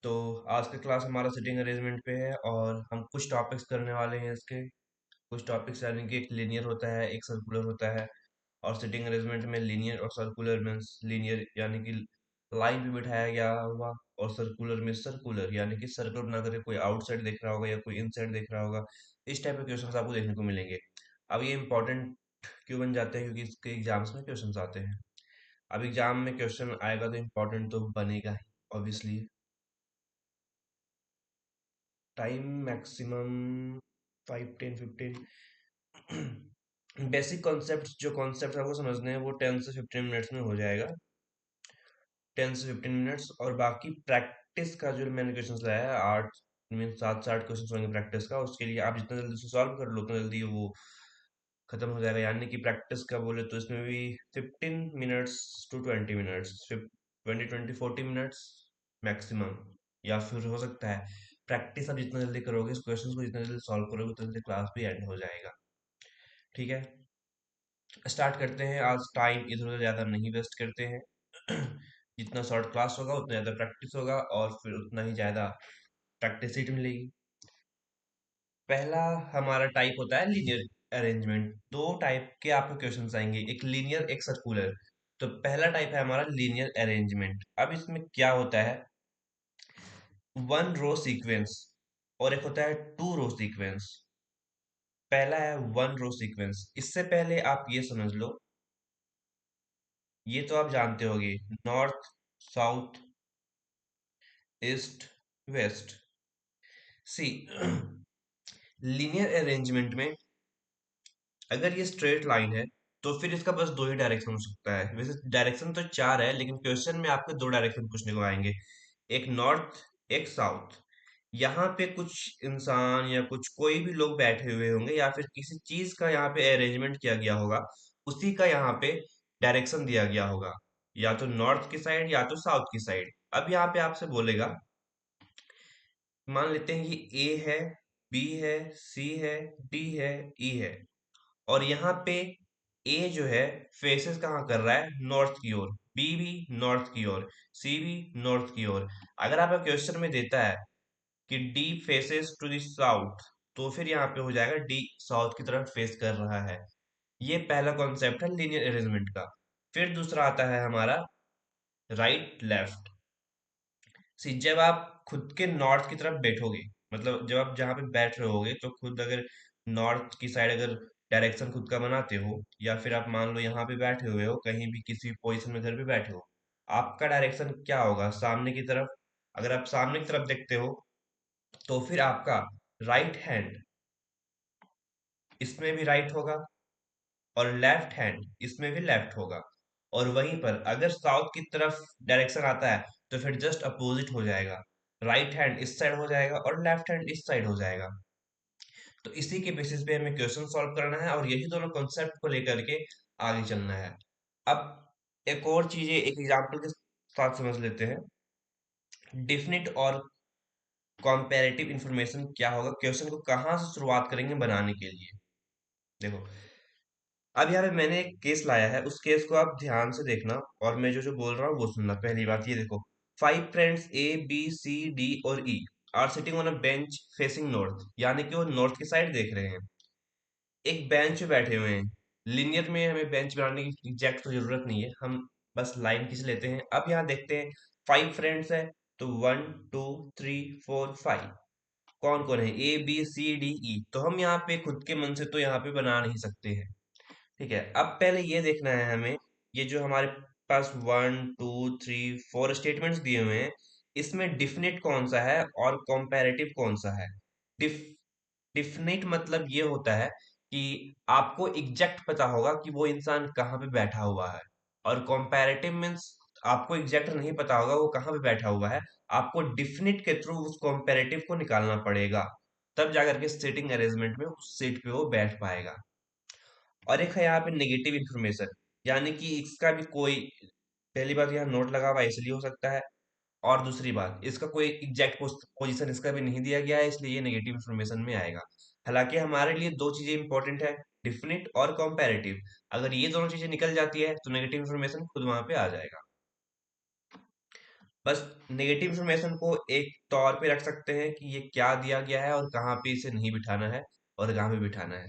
तो आज का क्लास हमारा सिटिंग अरेंजमेंट पे है और हम कुछ टॉपिक्स करने वाले हैं इसके। कुछ टॉपिक्स यानी कि एक लीनियर होता है, एक सर्कुलर होता है। और सिटिंग अरेंजमेंट में लीनियर और सर्कुलर मीन्स लीनियर यानी कि लाइन पे बिठाया गया हुआ, और सर्कुलर में सर्कुलर यानी कि सर्कल बना करके कोई आउटसाइड देख रहा होगा या कोई इनसाइड देख रहा होगा। इस टाइप के क्वेश्चंस आपको देखने को मिलेंगे। अब ये इंपॉर्टेंट क्यों बन जाते हैं? क्योंकि इसके एग्जाम्स में क्वेश्चंस आते हैं। अब एग्जाम में क्वेश्चन आएगा तो इम्पोर्टेंट तो बनेगा ही, obviously. Time maximum 5, 10, 15। Basic concept जो कॉन्सेप्ट आपको समझने हैं वो 10 से 15 मिनट्स में हो जाएगा। 10 से 15 मिनट्स। और बाकी प्रैक्टिस का जो मैंने क्वेश्चन लाया है, 7 से 8 क्वेश्चन होंगे प्रैक्टिस का। उसके लिए आप जितना जल्दी से सॉल्व कर लो उतना जल्दी वो खत्म हो जाएगा। यानी कि प्रैक्टिस का बोले तो इसमें भी 15 minutes to 20 minutes, 20, 20, 40 minutes maximum. या फिर हो सकता है प्रैक्टिस आप जितना जल्दी करोगे, इस क्वेश्चन को जितना जल्दी सॉल्व करोगे उतना जल्दी क्लास भी एंड हो जाएगा। ठीक है, स्टार्ट करते हैं। आज टाइम इधर उधर ज़्यादा नहीं वेस्ट करते हैं। जितना शॉर्ट क्लास होगा उतना ज़्यादा प्रैक्टिस होगा और फिर उतना ही ज़्यादा प्रैक्टिस सीट मिलेगी। पहला हमारा टाइप होता है लीनियर अरेंजमेंट। दो टाइप के आपको क्वेश्चंस आएंगे, एक लीनियर एक सर्कुलर। तो पहला टाइप है हमारा लीनियर अरेंजमेंट। अब इसमें क्या होता है, वन रो सीक्वेंस और एक होता है टू रो सीक्वेंस। पहला है वन रो सीक्वेंस। इससे पहले आप ये समझ लो, ये तो आप जानते होंगे, नॉर्थ, साउथ, ईस्ट, वेस्ट। सी लीनियर अरेंजमेंट में अगर ये स्ट्रेट लाइन है तो फिर इसका बस दो ही डायरेक्शन हो सकता है। वैसे डायरेक्शन तो चार है, लेकिन क्वेश्चन में आपको दो डायरेक्शन पूछने को आएंगे, एक नॉर्थ एक साउथ। यहाँ पे कुछ इंसान या कुछ कोई भी लोग बैठे हुए होंगे या फिर किसी चीज का यहाँ पे अरेंजमेंट किया गया होगा, उसी का यहाँ पे डायरेक्शन दिया गया होगा, या तो नॉर्थ की साइड या तो साउथ की साइड। अब यहाँ पे आपसे बोलेगा, मान लेते हैं कि ए है, बी है, सी है, डी है, ई है। और यहाँ पे ए जो है फेसेस कहाँ कर रहा है, नॉर्थ की ओर। बी भी नॉर्थ की ओर, सी भी नॉर्थ की ओर। अगर आपका क्वेश्चन में देता है कि D faces to the south, तो फिर यहाँ पे हो जाएगा डी साउथ की तरफ फेस कर रहा है। ये पहला कॉन्सेप्ट है लीनियर अरेंजमेंट का। फिर दूसरा आता है हमारा राइट लेफ्ट। सी जब आप खुद के नॉर्थ की तरफ बैठोगे, मतलब जब आप जहाँ पे बैठ रहे होगे तो खुद अगर नॉर्थ की साइड अगर डायरेक्शन खुद का बनाते हो, या फिर आप मान लो यहाँ पे बैठे हुए हो कहीं भी किसी पोजीशन में घर पे बैठे हो, आपका डायरेक्शन क्या होगा, सामने की तरफ। अगर आप सामने की तरफ देखते हो तो फिर आपका राइट हैंड इसमें भी राइट होगा और लेफ्ट हैंड इसमें भी लेफ्ट होगा। और वहीं पर अगर साउथ की तरफ डायरेक्शन आता है तो फिर जस्ट अपोजिट हो जाएगा, राइट हैंड इस साइड हो जाएगा और लेफ्ट हैंड इस साइड हो जाएगा। तो इसी के बेसिस पे हमें क्वेश्चन सॉल्व करना है और यही दोनों कॉन्सेप्ट को लेकर के आगे चलना है। अब एक और चीजें एक एग्जांपल के साथ समझ लेते हैं। डिफिनिट और कॉम्पेरेटिव इंफॉर्मेशन क्या होगा, क्वेश्चन को कहाँ से शुरुआत करेंगे बनाने के लिए। देखो, अब यहाँ पे मैंने एक केस लाया है, उस केस को आप ध्यान से देखना और मैं जो जो बोल रहा हूँ वो सुनना। पहली बात ये देखो, five friends A B C D और E are sitting on a bench facing north, यानी कि वो नॉर्थ की साइड देख रहे हैं, एक बेंच पे बैठे हुए हैं। लिनियर में हमें बेंच बनाने की एग्जैक्ट तो जरूरत नहीं है, हम बस लाइन खींच लेते हैं। अब यहाँ देखते हैं, फाइव फ्रेंड्स है तो 1, 2, 3, 4, 5। कौन कौन है, ए बी सी डी ई, तो हम यहाँ पे खुद के मन से तो यहाँ पे बना नहीं सकते हैं। ठीक है, अब पहले ये देखना है हमें, ये जो हमारे पास 1, 2, 3, 4 स्टेटमेंट्स दिए हुए हैं, इसमें डिफिनिट कौन सा है और कॉम्पेरेटिव कौन सा है। डिफ डिफिनिट मतलब ये होता है कि आपको एग्जैक्ट पता होगा कि वो इंसान कहाँ पे बैठा हुआ है। और कॉम्पेरेटिव मीन्स आपको एग्जैक्ट नहीं पता होगा वो कहाँ पे बैठा हुआ है, आपको डिफिनिट के थ्रू उस कॉम्पेरेटिव को निकालना पड़ेगा, तब जाकर के सीटिंग अरेंजमेंट में उस सीट पे वो बैठ पाएगा। और एक है यहाँ पे नेगेटिव इन्फॉर्मेशन, यानी कि इसका भी कोई, पहली बात यहाँ नोट लगा हुआ है इसलिए हो सकता है, और दूसरी बात इसका कोई एग्जैक्ट पोजीशन इसका भी नहीं दिया गया है, इसलिए ये नेगेटिव इन्फॉर्मेशन में आएगा। हालांकि हमारे लिए दो चीजें इंपॉर्टेंट है, डिफिनिट और कंपैरेटिव। अगर ये दोनों चीजें निकल जाती है तो नेगेटिव इन्फॉर्मेशन खुद वहां पे आ जाएगा। बस नेगेटिव इंफॉर्मेशन को एक तौर पे रख सकते हैं कि ये क्या दिया गया है और कहाँ पे इसे नहीं बिठाना है और कहाँ पे बिठाना है।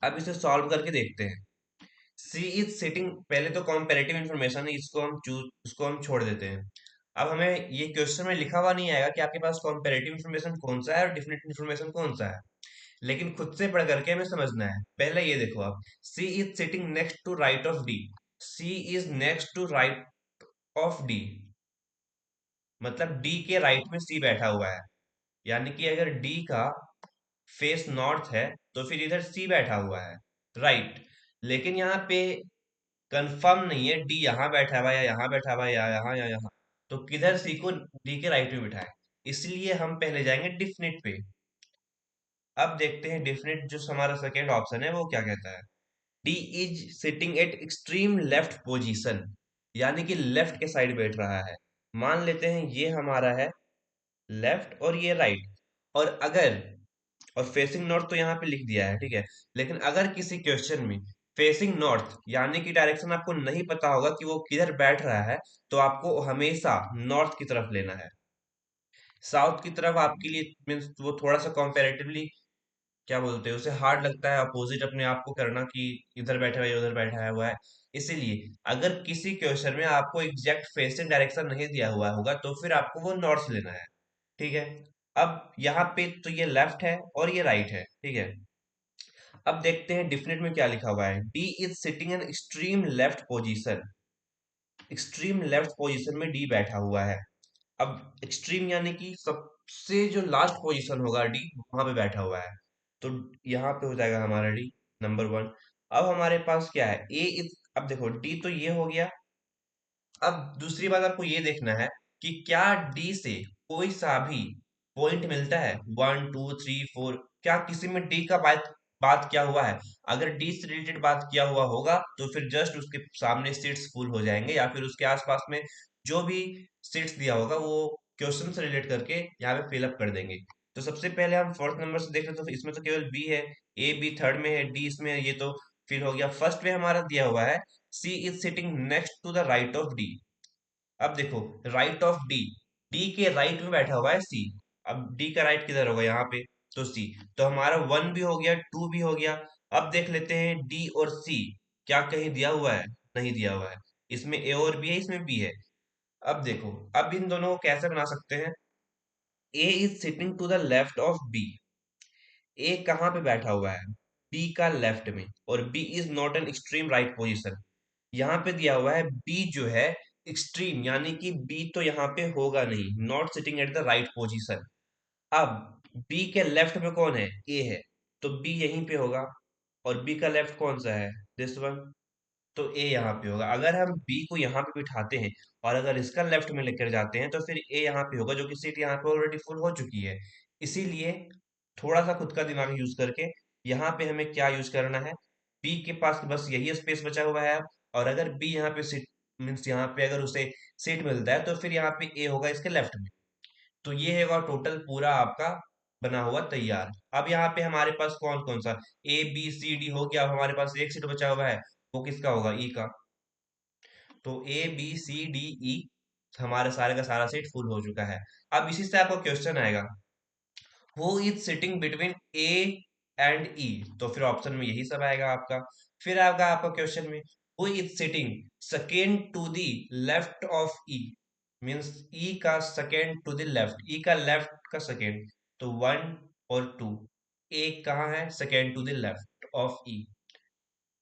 अब इसे सॉल्व करके देखते हैं। सी इज सिटिंग, पहले तो कॉम्पेरेटिव इंफॉर्मेशन है, इसको हम छोड़ देते हैं। अब हमें ये क्वेश्चन में लिखा हुआ नहीं आएगा कि आपके पास कॉम्पेरेटिव इंफॉर्मेशन कौन सा है और डिफिनेट इंफॉर्मेशन कौन सा है, लेकिन खुद से पढ़ करके हमें समझना है। पहले ये देखो आप, C is sitting next to right of D. C is next to right of D, मतलब डी के राइट में सी बैठा हुआ है। यानी कि अगर डी का फेस नॉर्थ है तो फिर इधर सी बैठा हुआ है, राइट। लेकिन यहाँ पे कंफर्म नहीं है डी यहाँ बैठा हुआ है या यहाँ बैठा हुआ है या यहाँ, तो किधर सी को डी के राइट में बिठाए। इसलिए हम पहले जाएंगे डिफिनिट पे। अब देखते हैं डिफिनिट जो हमारा सेकेंड ऑप्शन है वो क्या कहता है। D is sitting at extreme left position, यानी कि लेफ्ट के साइड बैठ रहा है। मान लेते हैं ये हमारा है लेफ्ट और ये राइट, और अगर, और फेसिंग नॉर्थ तो यहाँ पे लिख दिया है, ठीक है। लेकिन अगर किसी क्वेश्चन में फेसिंग नॉर्थ यानी कि डायरेक्शन आपको नहीं पता होगा कि वो किधर बैठ रहा है, तो आपको हमेशा नॉर्थ की तरफ लेना है। साउथ की तरफ आपके लिए मीन्स वो थोड़ा सा कंपैरेटिवली क्या बोलते हैं उसे, हार्ड लगता है अपोजिट अपने आप को करना कि इधर बैठा हुआ है उधर बैठा हुआ है। इसीलिए अगर किसी क्वेश्चन में आपको एग्जैक्ट फेसिंग डायरेक्शन नहीं दिया हुआ होगा तो फिर आपको वो नॉर्थ लेना है, ठीक है। अब यहाँ पे तो ये लेफ्ट है और ये राइट है, ठीक है। अब देखते हैं डिफिनेट में क्या लिखा हुआ है। D is sitting in extreme left position. Extreme left position में डी बैठा हुआ है। अब एक्सट्रीम यानी कि सबसे जो लास्ट पोजीशन होगा डी, वहां पे बैठा हुआ है। तो यहाँ पे हो जाएगा हमारा डी नंबर वन। अब हमारे पास क्या है, ए इज, अब देखो डी तो ये हो गया। अब दूसरी बात आपको ये देखना है कि क्या डी से कोई सा भी पॉइंट मिलता है, 1 2 3 4, क्या किसी में डी का बात बात किया हुआ है। अगर डी से रिलेटेड बात किया हुआ होगा तो फिर जस्ट उसके सामने सीट्स फुल हो जाएंगे, या फिर उसके आसपास में जो भी सीट्स दिया होगा वो क्वेश्चन से रिलेट करके यहाँ पे फिलअप कर देंगे। तो सबसे पहले हम फोर्थ नंबर से देख रहे तो इसमें तो केवल बी है, ए बी थर्ड में है, डी इसमें है, ये तो फिल हो गया। फर्स्ट में हमारा दिया हुआ है C is sitting next to the right of D. अब देखो राइट ऑफ डी, डी के राइट में बैठा हुआ है सी। अब डी का राइट किधर होगा, यहाँ पे, तो सी। तो हमारा वन भी हो गया, टू भी हो गया। अब देख लेते हैं डी और सी क्या कहीं दिया हुआ है, नहीं दिया हुआ है। इसमें ए और बी है, इसमें बी है। अब देखो, अब इन दोनों को कैसे बना सकते हैं। A is sitting to the left of B. A कहाँ पे बैठा हुआ है, बी का लेफ्ट में, और B is not an extreme right position. यहाँ पे दिया हुआ है बी जो है एक्सट्रीम, यानी कि बी तो यहाँ पे होगा नहीं, not sitting at the right position. अब बी के लेफ्ट में कौन है, ए है, तो बी यहीं पे होगा। और बी का लेफ्ट कौन सा है, दिस वन, तो ए यहाँ पे होगा। अगर हम बी को यहाँ पे बिठाते हैं और अगर इसका लेफ्ट में लेकर जाते हैं तो फिर ए यहाँ पे होगा, जो कि सीट यहाँ पे ऑलरेडी फुल हो चुकी है। इसीलिए थोड़ा सा खुद का दिमाग यूज करके यहाँ पे हमें क्या यूज करना है, बी के पास बस यही स्पेस बचा हुआ है। और अगर बी यहाँ पे सीट मीन्स यहाँ पे अगर उसे सीट मिलता है तो फिर यहाँ पे ए होगा इसके लेफ्ट में। तो ये होगा टोटल पूरा आपका बना हुआ तैयार। अब यहाँ पे हमारे पास कौन कौन सा, ए बी सी डी हो गया। अब हमारे पास एक सीट बचा हुआ है, वो किसका होगा, ई का। तो ए बी सी डी ई हमारे सारे का सारा सेट फुल हो चुका है। अब इसी से आपका क्वेश्चन आएगा, who is sitting between A and E. तो फिर ऑप्शन में यही सब आएगा आपका। फिर आएगा आपका क्वेश्चन में, who is sitting second to the left of E. Means E का second to the left, E का लेफ्ट का सेकेंड, तो वन और टू। ए कहाँ है, second to the left of E.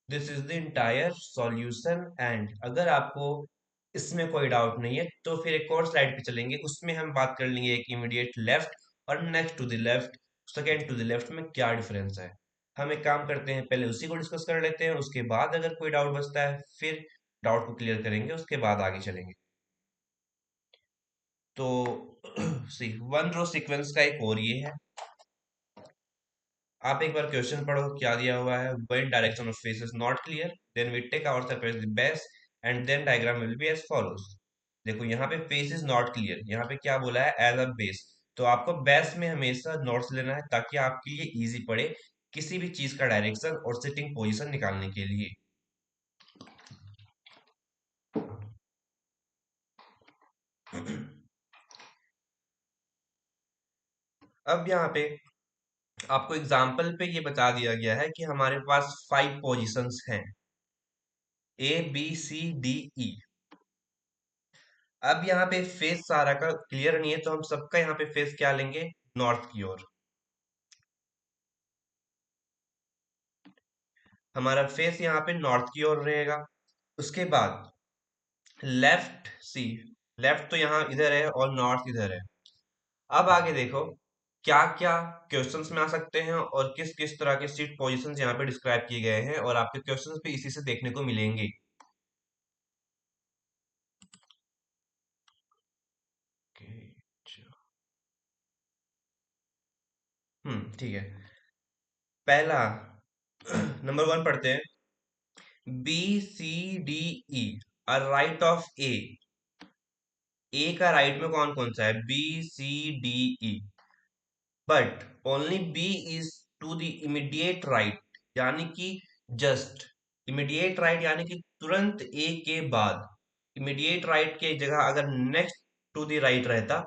This is the entire solution. And अगर आपको इसमें कोई डाउट नहीं है तो फिर एक और स्लाइड पे चलेंगे, उसमें हम बात कर लेंगे एक इमीडिएट लेफ्ट और next to the left, second to the left में क्या डिफरेंस है। हम एक काम करते हैं, पहले उसी को डिस्कस कर लेते हैं, उसके बाद अगर कोई डाउट बचता है फिर डाउट को क्लियर करेंगे, उसके बाद आगे चलेंगे। तो सी वन रो सीक्वेंस का एक और ये है। आप एक बार क्वेश्चन पढ़ो क्या दिया हुआ है। when direction of face is not clear then we take ourselves as the base and then diagram will be as follows। देखो यहाँ पे face is not clear, यहाँ पे क्या बोला है, as a base। तो आपको बेस में हमेशा नोट्स लेना है ताकि आपके लिए इजी पड़े किसी भी चीज का डायरेक्शन और सिटिंग पोजीशन निकालने के लिए। अब यहाँ पे आपको एग्जाम्पल पे ये बता दिया गया है कि हमारे पास 5 पोजीशंस हैं, A B C D E। अब यहाँ पे फेस सारा का क्लियर नहीं है, तो हम सबका यहाँ पे फेस क्या लेंगे, नॉर्थ की ओर। हमारा फेस यहाँ पे नॉर्थ की ओर रहेगा। उसके बाद लेफ्ट सी, लेफ्ट तो यहाँ इधर है और नॉर्थ इधर है। अब आगे देखो क्या क्या क्वेश्चंस में आ सकते हैं और किस किस तरह के सीट पोजीशंस यहाँ पे डिस्क्राइब किए गए हैं, और आपके क्वेश्चंस भी इसी से देखने को मिलेंगे। ठीक है। पहला नंबर 1 पढ़ते हैं। B C D E, right of A का राइट में कौन कौन सा है, B C D E, but only B is to the immediate right, यानी कि जस्ट इमीडिएट राइट, यानी कि तुरंत ए के बाद। इमीडिएट राइट के जगह अगर नेक्स्ट टू द राइट रहता,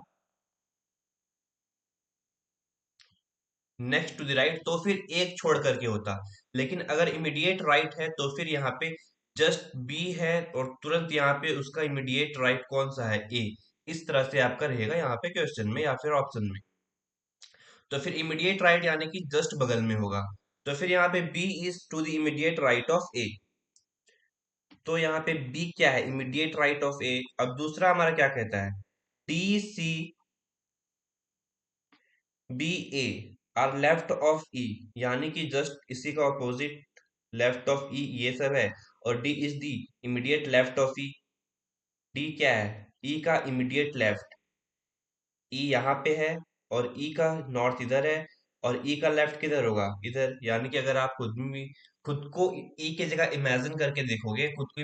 नेक्स्ट टू द राइट, तो फिर एक छोड़ करके होता। लेकिन अगर इमीडिएट राइट है तो फिर यहाँ पे जस्ट बी है, और तुरंत यहाँ पे उसका इमीडिएट राइट कौन सा है, ए। इस तरह से आपका रहेगा यहाँ पे क्वेश्चन में या फिर ऑप्शन में। तो फिर इमीडिएट राइट यानी कि जस्ट बगल में होगा, तो फिर यहाँ पे B is to the immediate right of A. तो यहाँ पे बी क्या है, इमीडिएट राइट ऑफ ए। अब दूसरा हमारा क्या कहता है, D C B A are left of E, यानी कि जस्ट इसी का ऑपोजिट लेफ्ट ऑफ ई ये सब है। और D is the immediate left of E. D क्या है, ई का इमीडिएट लेफ्ट। ई यहाँ पे है और ई का नॉर्थ इधर है, और ई का लेफ्ट किधर होगा, इधर। यानी कि अगर आप खुद को ई की जगह इमेजिन करके देखोगे, खुद को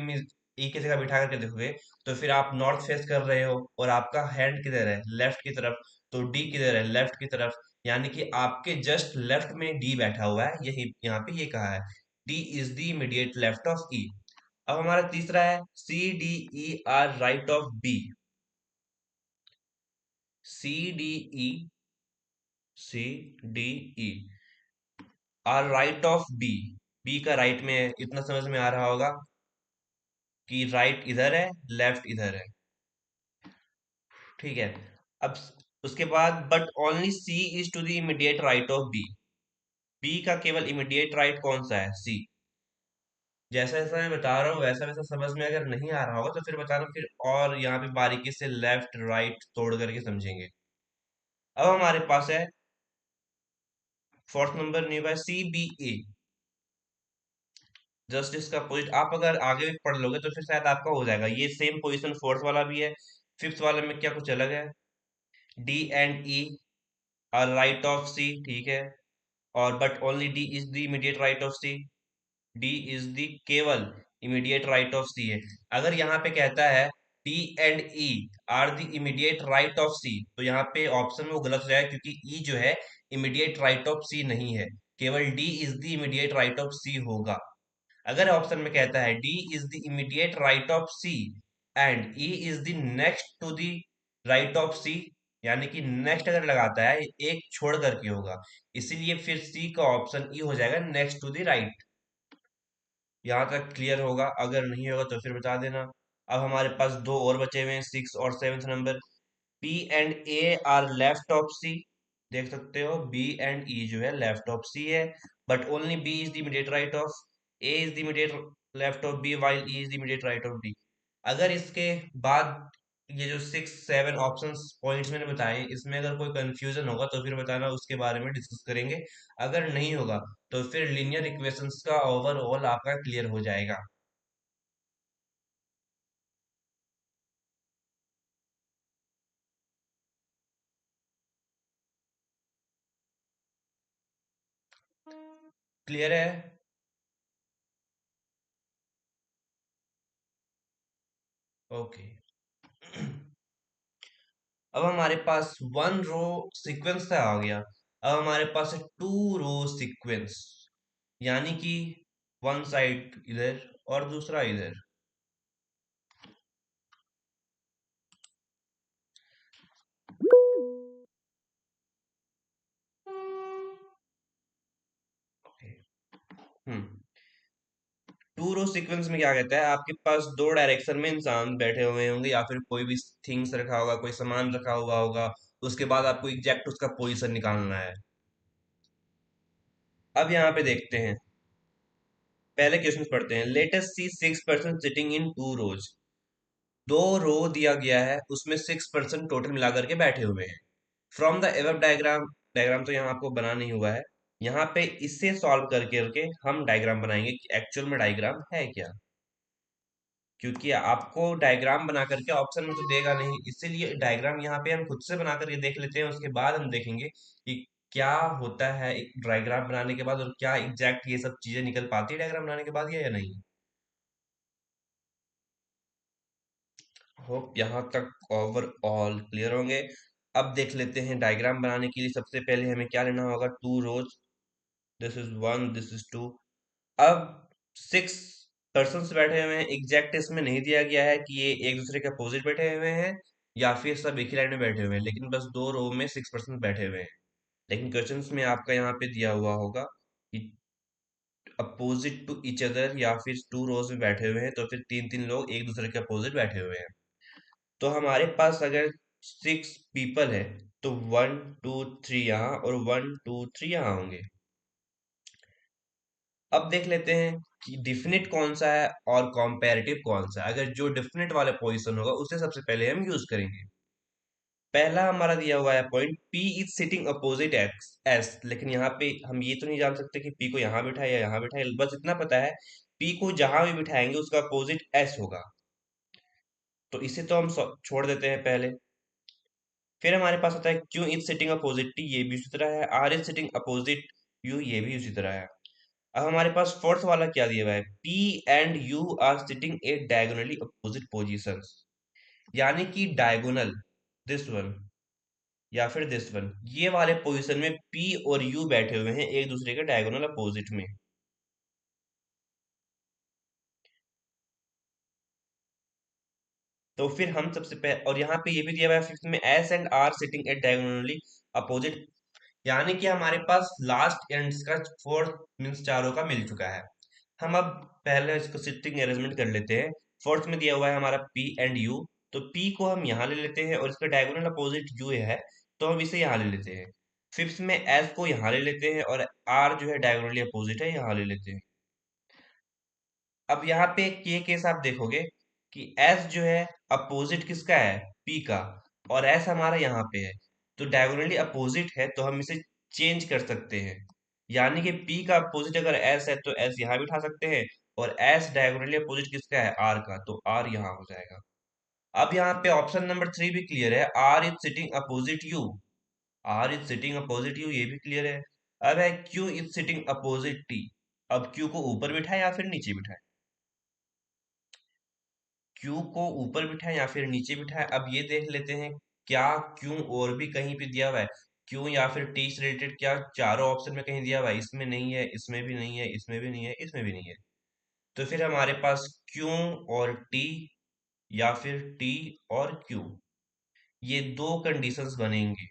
ई की जगह बिठा करके देखोगे, तो फिर आप नॉर्थ फेस कर रहे हो और आपका हैंड किधर है, लेफ्ट की तरफ। तो डी किधर है, लेफ्ट की तरफ। यानी कि आपके जस्ट लेफ्ट में डी बैठा हुआ है, यही यहाँ पे ये कहा है, D is the immediate left of E. अब हमारा तीसरा है C D E right of B. C D E are right of B. B का राइट में है, इतना समझ में आ रहा होगा कि राइट इधर है, लेफ्ट इधर है। ठीक है। अब उसके बाद but only C is to the immediate right of B. B का केवल इमीडिएट राइट कौन सा है, सी। जैसा जैसा मैं बता रहा हूँ वैसा वैसा समझ में अगर नहीं आ रहा होगा तो फिर बताना, फिर और यहाँ पे बारीकी से लेफ्ट राइट तोड़ करके समझेंगे। अब हमारे पास है फोर्थ नंबर न्यू है C B A, जस्ट इसका अपोजिट। आप अगर आगे भी पढ़ लोगे तो फिर शायद आपका हो जाएगा। ये सेम पोजीशन फोर्थ वाला भी है, फिफ्थ वाले में क्या कुछ अलग है। D and E are right of C, ठीक है। और but only D is the immediate right of C. D is the केवल इमीडिएट राइट ऑफ सी है। अगर यहाँ पे कहता है D and E are the immediate right of C, तो यहाँ पे ऑप्शन में वो गलत हो जाएगा, क्योंकि ई जो है इमीडिएट राइट ऑफ सी नहीं है, केवल D is the immediate right of C होगा। अगर ऑप्शन में कहता है D is the immediate right of C and E is the next to the right of C, यानी कि नेक्स्ट अगर लगाता है एक छोड़ करके होगा, इसीलिए फिर सी का ऑप्शन ई हो जाएगा, नेक्स्ट टू द राइट। यहाँ तक क्लियर होगा, अगर नहीं होगा तो फिर बता देना। अब हमारे पास दो और बचे हुए हैं, 6 और 7 नंबर। B and A are left of C. देख सकते हो B and E जो है लेफ्ट ऑफ सी है, but only B is the immediate right of A, is the immediate left of B, while E is the immediate right of D. अगर इसके बाद ये जो 6 7 ऑप्शंस पॉइंट्स मैंने बताए, इसमें अगर कोई कंफ्यूजन होगा तो फिर बताना, उसके बारे में डिस्कस करेंगे। अगर नहीं होगा तो फिर लीनियर इक्वेशंस का ओवरऑल आपका क्लियर हो जाएगा। क्लियर है। ओके। अब हमारे पास वन रो सीक्वेंस का आ गया। अब हमारे पास है टू रो सीक्वेंस, यानी कि वन साइड इधर और दूसरा इधर। टू रो सीक्वेंस में क्या कहता है, आपके पास दो डायरेक्शन में इंसान बैठे हुए होंगे या फिर कोई भी थिंग्स रखा होगा, कोई सामान रखा हुआ होगा। उसके बाद आपको एग्जैक्ट उसका पोजीशन निकालना है। अब यहाँ पे देखते हैं, पहले क्वेश्चन पढ़ते हैं। Let us see 6 person sitting in two rows. दो रो दिया गया है, उसमें 6 पर्सन टोटल मिलाकर के बैठे हुए हैं। From the above diagram, diagram तो यहाँ आपको बना नहीं हुआ है। यहाँ पे इससे सॉल्व करके करके हम डायग्राम बनाएंगे कि एक्चुअल में डायग्राम है क्या, क्योंकि आपको डायग्राम बना करके ऑप्शन में तो देगा नहीं, इसीलिए डायग्राम यहाँ पे हम खुद से बना करके देख लेते हैं। उसके बाद हम देखेंगे कि क्या होता है एक डायग्राम बनाने के बाद, और क्या एग्जैक्ट ये सब चीजें निकल पाती है डायग्राम बनाने के बाद या नहीं। होप यहाँ तक ओवरऑल क्लियर होंगे। अब देख लेते हैं डायग्राम बनाने के लिए सबसे पहले हमें क्या लेना होगा। Two rows, this is one, this is two. अब 6 पर्सन बैठे हुए हैं, एग्जैक्ट इसमें नहीं दिया गया है कि ये एक दूसरे के अपोजिट बैठे हुए हैं या फिर सब एक ही लाइन में बैठे हुए हैं, लेकिन बस दो रो में 6 पर्सन बैठे हुए हैं। लेकिन क्वेश्चंस में आपका यहाँ पे दिया हुआ होगा कि अपोजिट टू ईच अदर, या फिर टू रोज में बैठे हुए हैं, तो फिर तीन तीन लोग एक दूसरे के अपोजिट बैठे हुए हैं। तो हमारे पास अगर 6 पीपल है, तो 1 2 3 यहाँ और 1 2 3 यहाँ होंगे। अब देख लेते हैं कि डिफिनिट कौन सा है और कॉम्पेरेटिव कौन सा है। अगर जो डिफिनिट वाले पोजीशन होगा उसे सबसे पहले हम यूज करेंगे। पहला हमारा दिया हुआ है point, P is sitting opposite x S. लेकिन यहाँ पे हम ये तो नहीं जान सकते कि P को यहाँ बिठाए या यहाँ बिठाए, बस इतना पता है P को जहां भी बिठाएंगे उसका अपोजिट S होगा। तो इसे तो हम छोड़ देते हैं पहले। फिर हमारे पास आता है Q is sitting opposite T, ये भी उसी तरह है। R is sitting opposite U, ये भी उसी तरह है। अब हमारे पास फोर्थ वाला क्या दिया हुआ है, P and U are sitting at diagonally opposite positions. यानी कि डायगोनल, दिस वन या फिर दिस वन, ये वाले पोजीशन में P और U बैठे हुए हैं एक दूसरे के डायगोनल अपोजिट में। तो फिर हम सबसे पहले, और यहाँ पे ये भी दिया हुआ है फिफ्थ में, S and R sitting at diagonally opposite. यानी कि हमारे पास लास्ट एंड्स का फोर्थ मीन्स चारों का मिल चुका है। हम अब पहले इसको सिटिंग अरेंजमेंट कर लेते हैं। फोर्थ में दिया हुआ है हमारा P एंड U, तो P को हम यहाँ ले लेते हैं और इसका डायगोनल अपोजिट U है, तो हम इसे यहाँ ले लेते हैं। फिफ्थ में S को यहाँ ले लेते हैं और R जो है डायगोनली अपोजिट है, यहाँ ले लेते हैं। अब यहाँ पे एक ये केस आप देखोगे कि S जो है अपोजिट किसका है, P का, और S हमारा यहाँ पे है, तो डायगोनली अपोजिट है, तो हम इसे चेंज कर सकते हैं। यानी कि P का अपोजिट अगर S है तो S यहाँ बिठा सकते हैं, और S डायगोनली अपोजिट किसका है, R का, तो R यहाँ हो जाएगा। अब यहाँ पे ऑप्शन नंबर 3 भी क्लियर है, R is sitting opposite you. R is sitting opposite you, ये भी क्लियर है। अब है Q is sitting opposite T। अब Q को ऊपर बिठाए या फिर नीचे बिठाए, क्यू को ऊपर बिठाएं या फिर नीचे बिठाएं। अब ये देख लेते हैं क्या क्यू और भी कहीं पे दिया हुआ है, क्यू या फिर टी से रिलेटेड क्या चारों ऑप्शन में कहीं दिया हुआ है। इसमें नहीं है, इसमें भी नहीं है, इसमें भी नहीं है, इसमें भी नहीं है। तो फिर हमारे पास क्यू और टी या फिर टी और क्यू, ये दो कंडीशंस बनेंगे।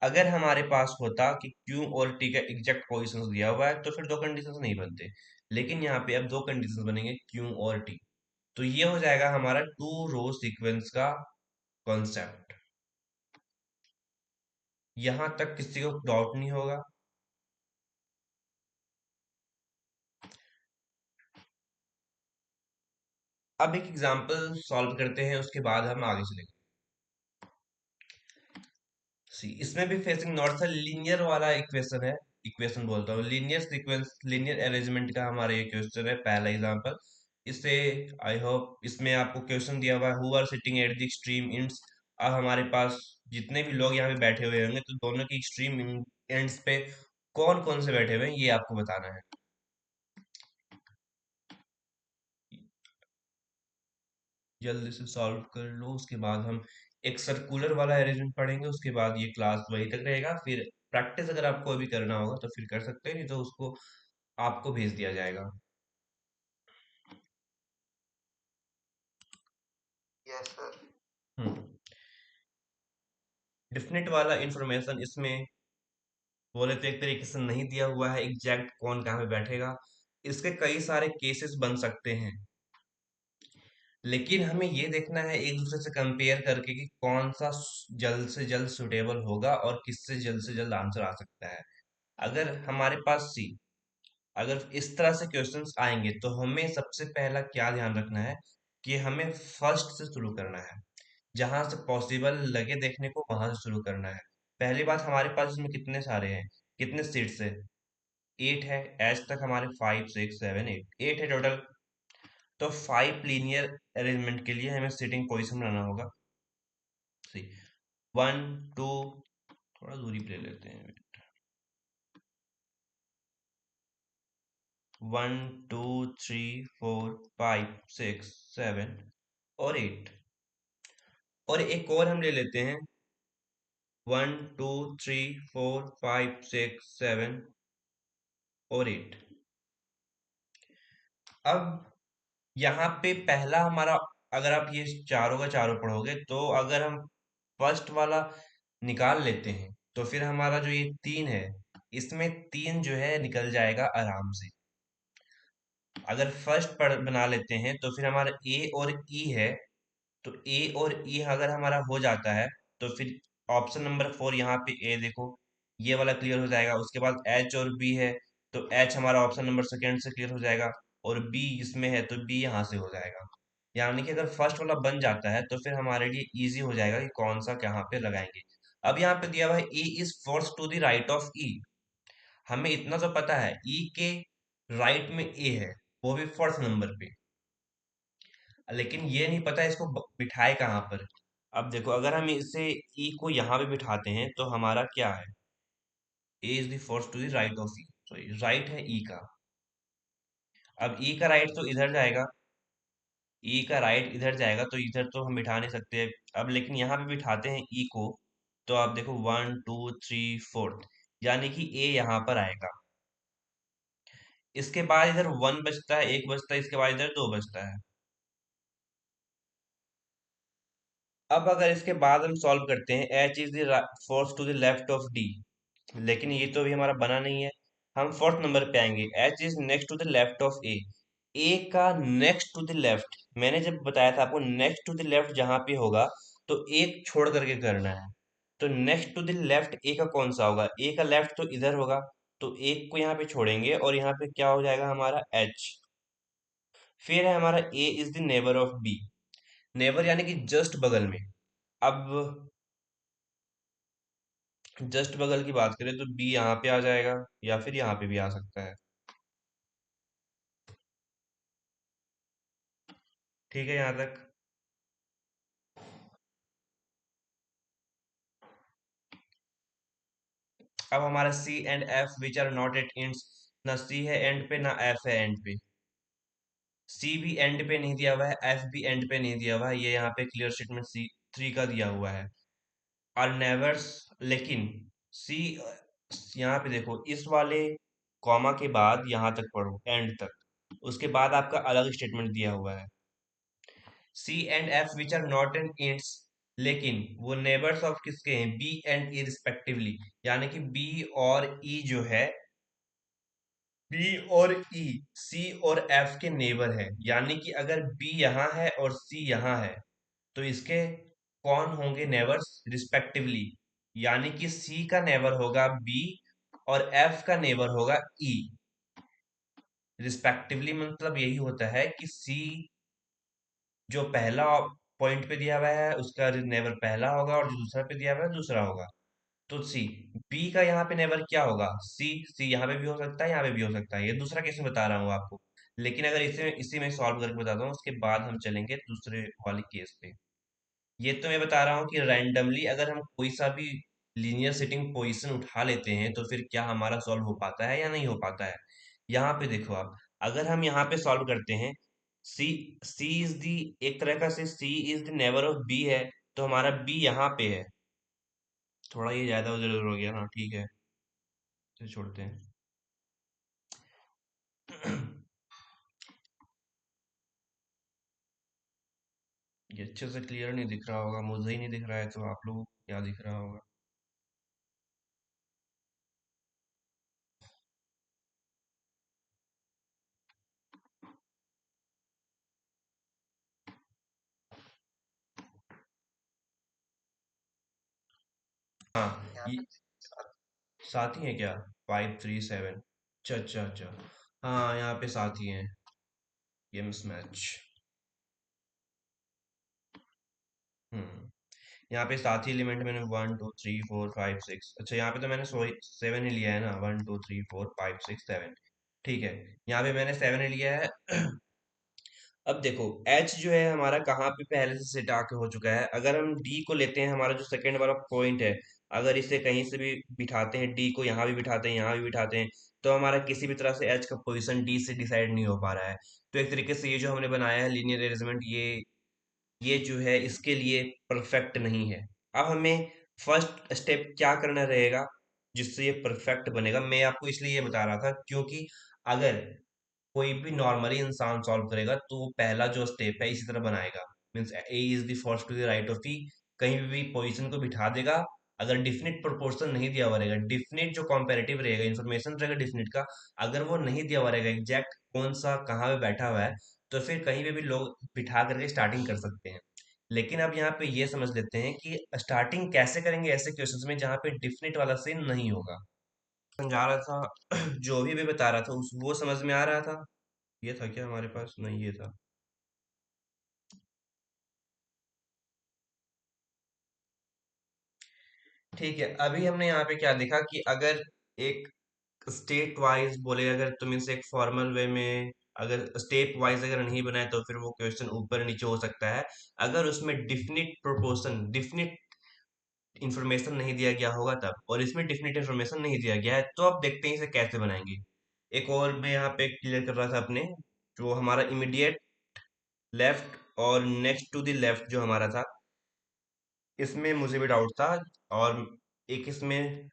अगर हमारे पास होता कि क्यू और टी का एग्जैक्ट पोजिशन दिया हुआ है तो फिर दो कंडीशंस नहीं बनते, लेकिन यहाँ पे अब दो कंडीशंस बनेंगे, क्यू और टी। तो ये हो जाएगा हमारा टू रो सीक्वेंस का कॉन्सेप्ट। यहां तक किसी को डाउट नहीं होगा। अब एक एग्जांपल सॉल्व करते हैं, उसके बाद हम आगे चलेंगे। सी, इसमें भी फेसिंग नॉर्थ है, लीनियर वाला इक्वेशन है, इक्वेशन बोलता हूँ, लीनियर सीक्वेंस, लीनियर अरेंजमेंट का हमारा ये क्वेश्चन है, पहला एग्जांपल। इससे आई होप इसमें आपको क्वेश्चन दिया हुआ है, who are sitting at the extreme ends. अब हमारे पास जितने भी लोग यहाँ पे बैठे हुए होंगे, तो दोनों की एक्सट्रीम एंड्स पे कौन कौन से बैठे हुए हैं ये आपको बताना है। जल्दी से सॉल्व कर लो, उसके बाद हम एक सर्कुलर वाला अरेंजमेंट पढ़ेंगे, उसके बाद ये क्लास वहीं तक रहेगा। फिर प्रैक्टिस अगर आपको अभी करना होगा तो फिर कर सकते हैं, नहीं तो उसको आपको भेज दिया जाएगा। Yes sir. हम्म। डिफिनेट वाला इंफॉर्मेशन इसमें बोले तो एक तरीके से नहीं दिया हुआ है एग्जैक्ट कौन कहाँ पे बैठेगा। इसके कई सारे केसेस बन सकते हैं, लेकिन हमें ये देखना है एक दूसरे से कंपेयर करके कि कौन सा जल्द से जल्द सुटेबल होगा और किससे जल्द से जल्द आंसर आ सकता है। अगर हमारे पास सी अगर इस तरह से क्वेश्चंस आएंगे तो हमें सबसे पहला क्या ध्यान रखना है कि हमें फर्स्ट से शुरू करना है, जहां से पॉसिबल लगे देखने को वहां से शुरू करना है। पहली बात, हमारे पास इसमें कितने सारे हैं, कितने सीट्स है, 8 है। एच तक हमारे 5 6 7 8 है टोटल। तो 5 लीनियर अरेंजमेंट के लिए हमें सिटिंग पोजिशन बनाना होगा। सी 1 2, थोड़ा दूरी पे ले लेते हैं, 1 2 3 4 5 6 7 और 8। और एक और हम ले लेते हैं, 1 2 3 4 5 6 7 और 8। अब यहाँ पे पहला हमारा, अगर आप ये चारों का चारों पढ़ोगे तो अगर हम फर्स्ट वाला निकाल लेते हैं तो फिर हमारा जो ये 3 है, इसमें 3 जो है निकल जाएगा आराम से। अगर फर्स्ट पढ़ बना लेते हैं तो फिर हमारा ए और ई है, तो ए और ई अगर हमारा हो जाता है तो फिर ऑप्शन नंबर 4 यहाँ पे ए देखो, ये वाला क्लियर हो जाएगा। उसके बाद एच और बी है, तो एच हमारा ऑप्शन नंबर सेकेंड से क्लियर हो जाएगा, और बी इसमें है तो बी यहाँ से हो जाएगा। यानी कि अगर फर्स्ट वाला बन जाता है तो फिर हमारे लिए इजी हो जाएगा कि कौन सा कहाँ पे लगाएंगे। अब यहाँ पे दिया हुआ है A is fourth to the right of E. हमें इतना तो पता है ई के राइट में ए है, वो भी फोर्थ नंबर पे, लेकिन ये नहीं पता इसको बिठाए कहाँ पर। अब देखो, अगर हम इसे ई को यहाँ पे बिठाते हैं तो हमारा क्या है, A is the first to the right of E, sorry right है ई का। अब ई का राइट तो इधर जाएगा, ई का राइट इधर जाएगा, तो इधर तो हम बिठा नहीं सकते। अब लेकिन यहाँ पे बिठाते हैं ई को, तो आप देखो 1 2 3 4, यानी कि ए यहाँ पर आएगा। इसके बाद इधर 1 बचता है, 1 बचता है, इसके बाद इधर 2 बचता है। अब अगर इसके बाद हम सॉल्व करते हैं, H is the force to the left of D, लेकिन ये तो अभी हमारा बना नहीं है। हम फोर्थ नंबर पे आएंगे, H is next to the left of A. A का नेक्स्ट टू द लेफ्ट, मैंने जब बताया था आपको नेक्स्ट टू द लेफ्ट जहां पे होगा तो एक छोड़ करके करना है। तो नेक्स्ट टू द लेफ्ट ए का कौन सा होगा, ए का लेफ्ट तो इधर होगा, तो एक को यहाँ पे छोड़ेंगे और यहाँ पे क्या हो जाएगा हमारा एच। फिर है हमारा A is the neighbour of B, neighbour यानी कि जस्ट बगल में। अब जस्ट बगल की बात करें तो बी यहाँ पे आ जाएगा, या फिर यहाँ पे भी आ सकता है। ठीक है यहाँ तक। अब हमारा C and F which are not at ends, ना सी है एंड पे ना एफ है एंड पे। सी भी एंड पे नहीं दिया हुआ है, एफ भी एंड पे नहीं दिया हुआ है, ये यहाँ पे क्लियर स्टेटमेंट सी 3 का दिया हुआ है। आर नेवर्स, लेकिन सी, यहाँ पे देखो इस वाले कॉमा के बाद यहाँ तक पढ़ो एंड तक, उसके बाद आपका अलग स्टेटमेंट दिया हुआ है। C and F which are not at ends, लेकिन वो नेबर्स ऑफ किसके हैं, बी एंड ई रिस्पेक्टिवली। यानी कि बी और ई जो है, बी और ई सी और एफ के नेबर है। यानी कि अगर बी यहाँ है और सी यहाँ है तो इसके कौन होंगे नेबर्स रिस्पेक्टिवली, यानी कि सी का नेबर होगा बी और एफ का नेबर होगा ई। रिस्पेक्टिवली मतलब यही होता है कि सी जो पहला पॉइंट पे दिया हुआ है उसका नेबर पहला होगा, और जो दूसरा पे दिया हुआ है दूसरा होगा। तो सी, बी का यहाँ पे नेबर क्या होगा, सी। सी यहाँ पे भी हो सकता है, यहाँ पे भी हो सकता है, ये दूसरा केस में बता रहा हूँ आपको। लेकिन अगर इसी में सॉल्व करके बताता हूँ, उसके बाद हम चलेंगे दूसरे वाली केस पे। ये तो मैं बता रहा हूँ कि रैंडमली अगर हम कोई सा भी लीनियर सिटिंग पोजीशन उठा लेते हैं तो फिर क्या हमारा सॉल्व हो पाता है या नहीं हो पाता है। यहाँ पे देखो आप, अगर हम यहाँ पे सॉल्व करते हैं, सी सी इज दी, एक तरह का से C is the neighbour of B है, तो हमारा बी यहाँ पे है। थोड़ा ये ज्यादा उधर हो गया ना, ठीक है, इसे छोड़ते हैं। ये अच्छे से क्लियर नहीं दिख रहा होगा, मुझे ही नहीं दिख रहा है, तो आप लोगों को क्या दिख रहा होगा। हाँ ये साथी है क्या? 537। अच्छा अच्छा अच्छा। हाँ यहाँ पे साथी हैं। ये मिसमैच। हम्म। यहाँ पे साथी एलिमेंट मैंने 1 2 3 4 5 6, अच्छा यहाँ पे तो मैंने सॉरी 7 ही लिया है ना, 1 2 3 4 5 6 7। ठीक है, यहाँ पे मैंने 7 ही लिया है। अब देखो एच जो है हमारा कहाँ पे पहले से सेट आके हो चुका है। अगर हम डी को लेते हैं, हमारा जो सेकंड वाला पॉइंट है, अगर इसे कहीं से भी बिठाते हैं, डी को यहाँ भी बिठाते हैं, यहाँ भी बिठाते हैं, तो हमारा किसी भी तरह से एच का पोजीशन डी से डिसाइड नहीं हो पा रहा है। तो एक तरीके से ये जो हमने बनाया है लीनियर अरेंजमेंट, ये जो है इसके लिए परफेक्ट नहीं है। अब हमें फर्स्ट स्टेप क्या करना रहेगा जिससे ये परफेक्ट बनेगा, मैं आपको इसलिए ये बता रहा था क्योंकि अगर कोई भी नॉर्मली इंसान सॉल्व करेगा तो वो पहला जो स्टेप है इसी तरह बनाएगा, means A is the first to the right of E, कहीं भी पोजीशन को बिठा देगा। अगर डिफिनिट प्रोपोर्शन नहीं दिया हुआ रहेगा, डिफिनिट जो कॉम्पेरेटिव रहेगा, इंफॉर्मेशन रहेगा डिफिनिट का, अगर वो नहीं दिया हुआ रहेगा एग्जैक्ट कौन सा कहाँ पे बैठा हुआ है, तो फिर कहीं पे भी लोग बिठा करके स्टार्टिंग कर सकते हैं। लेकिन अब यहाँ पे ये समझ लेते हैं कि स्टार्टिंग कैसे करेंगे ऐसे क्वेश्चंस में जहाँ पे डिफिनिट वाला सीन नहीं होगा। समझा रहा था। जो भी मैं बता रहा था उस वो समझ में आ रहा था। ये था क्या हमारे पास? नहीं ये था। ठीक है, अभी हमने यहाँ पे क्या देखा कि अगर एक स्टेट वाइज बोले, अगर तुम इसे एक फॉर्मल वे में, अगर स्टेप वाइज अगर नहीं बनाए तो फिर वो क्वेश्चन ऊपर नीचे हो सकता है। अगर उसमें डिफिनिट प्रोपोर्शन, डिफिनिट इंफॉर्मेशन नहीं दिया गया होगा तब, और इसमें डिफिनिट इंफॉर्मेशन नहीं दिया गया है, तो अब देखते हैं इसे कैसे बनाएंगे। एक और मैं यहाँ पे क्लियर कर रहा था अपने, जो हमारा इमीडिएट लेफ्ट और नेक्स्ट टू द लेफ्ट जो हमारा था, इसमें मुझे भी डाउट था। और एक इसमें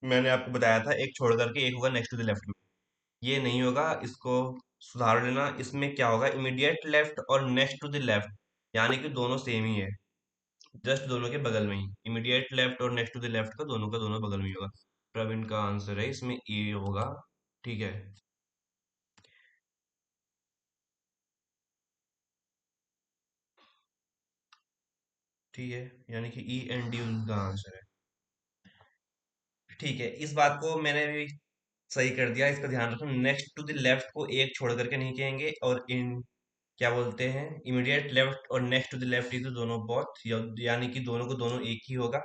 मैंने आपको बताया था एक छोड़ करके एक होगा नेक्स्ट टू द लेफ्ट में, ये नहीं होगा, इसको सुधार लेना। इसमें क्या होगा, इमीडिएट लेफ्ट और नेक्स्ट टू द लेफ्ट, यानी कि दोनों सेम ही है, जस्ट दोनों के बगल में ही। इमीडिएट लेफ्ट और नेक्स्ट टू द लेफ्ट का दोनों बगल में ही होगा। प्रवीण का आंसर है इसमें ए होगा। ठीक है। ठीक है, यानी कि ई एंड डी उनका आंसर है। ठीक है, इस बात को मैंने भी सही कर दिया, इसका ध्यान रखना, नेक्स्ट टू द लेफ्ट को एक छोड़ करके नहीं कहेंगे, और इन क्या बोलते हैं, इमीडिएट लेफ्ट और नेक्स्ट टू द लेफ्ट, ये तो दोनों बहुत यानी कि दोनों को दोनों एक ही होगा।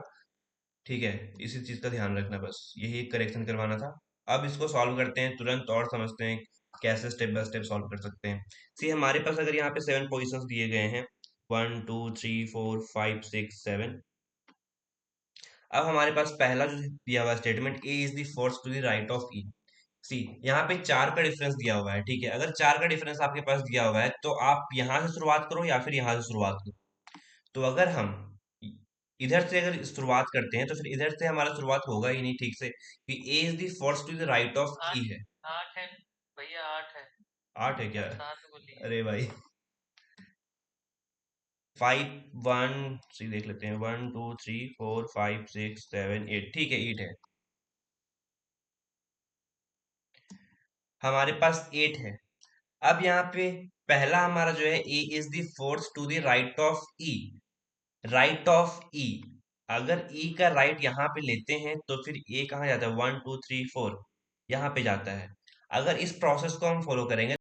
ठीक है, इसी चीज का ध्यान रखना, बस यही करेक्शन करवाना था। अब इसको सॉल्व करते हैं तुरंत और समझते हैं कैसे स्टेप बाय स्टेप सॉल्व कर सकते हैं। सी हमारे पास अगर यहाँ पे 7 पोजिशंस दिए गए हैं, 1 2 3 4 5 6 7। अब हमारे पास पहला जो दिया हुआ statement, A is the first to the right of E. C यहाँ पे 4 का डिफरेंस दिया हुआ है, ठीक है, अगर 4 का डिफरेंस आपके पास दिया हुआ है तो आप यहाँ से शुरुआत करो या फिर यहाँ से शुरुआत करो। तो अगर हम इधर से अगर शुरुआत करते हैं तो फिर इधर से हमारा शुरुआत होगा ही नहीं ठीक से, कि A is the first to the right of E है। 8 है क्या? अरे भाई, 5 1 सी देख लेते हैं, 1 2 3 4 5 6 7 8, ठीक है 8 है। हमारे पास 8 है। अब यहाँ पे पहला हमारा जो है, A is the fourth to the right of E. Right of E, अगर ई का राइट यहाँ पे लेते हैं तो फिर ए कहाँ जाता है, 1 2 3 4 यहाँ पे जाता है। अगर इस प्रोसेस को हम फॉलो करेंगे